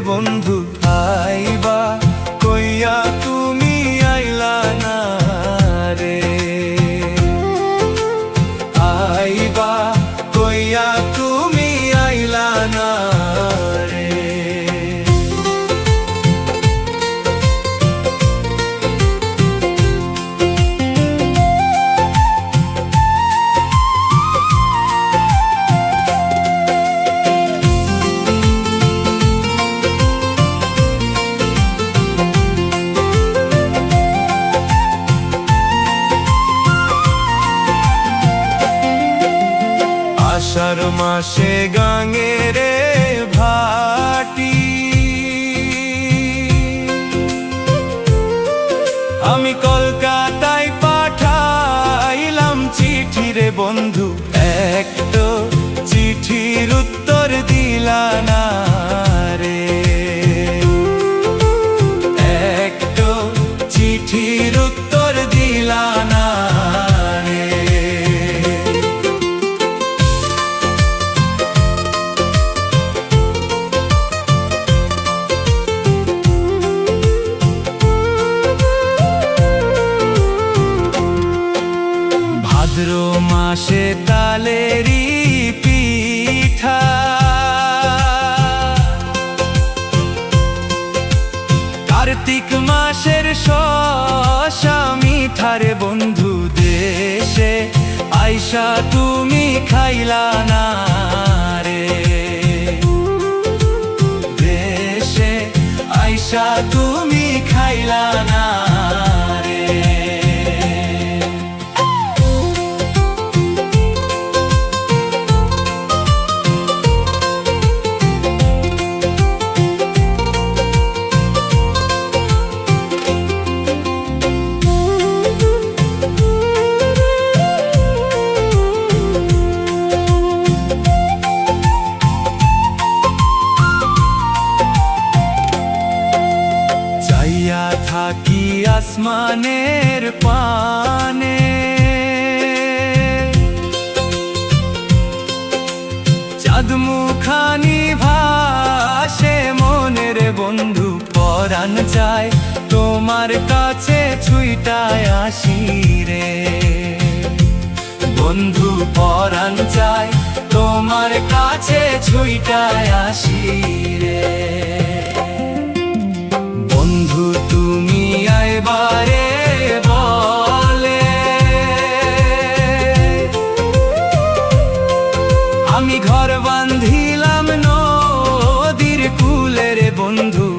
বন্ধু আইবা কইয়া তুমি আইলা না রে, আইবা কইয়া তুমি আইলা না রে। আষাঢ় মাসে গাঙের ভাটি আমি কলকাতায় পাঠাইলাম চিঠি রে বন্ধু, একটা চিঠির উত্তর দিলা না রে, একটা চিঠির উত্তর দিলা না রে। ভাদ্র মাসে তালেরি পিঠা কার্তিক মাসের শসা মিঠারে বন্ধু, দেশে আইসা তুমি খাইলা না রে, দেশে আইসা তুমি খাইলা না রে। থাকি আসমানের পানে চাঁদ মুখানি ভাসে মনের বন্ধু, পরাণ যায় তোমার কাছে ছুইটায় আসি রে বন্ধু, পরাণ যায় তোমার কাছে ছুইটায় আসি রে। বন্ধু তুমি আইবারে বলে আমি ঘর বান্ধিলাম নদীর কূলে রে বন্ধু,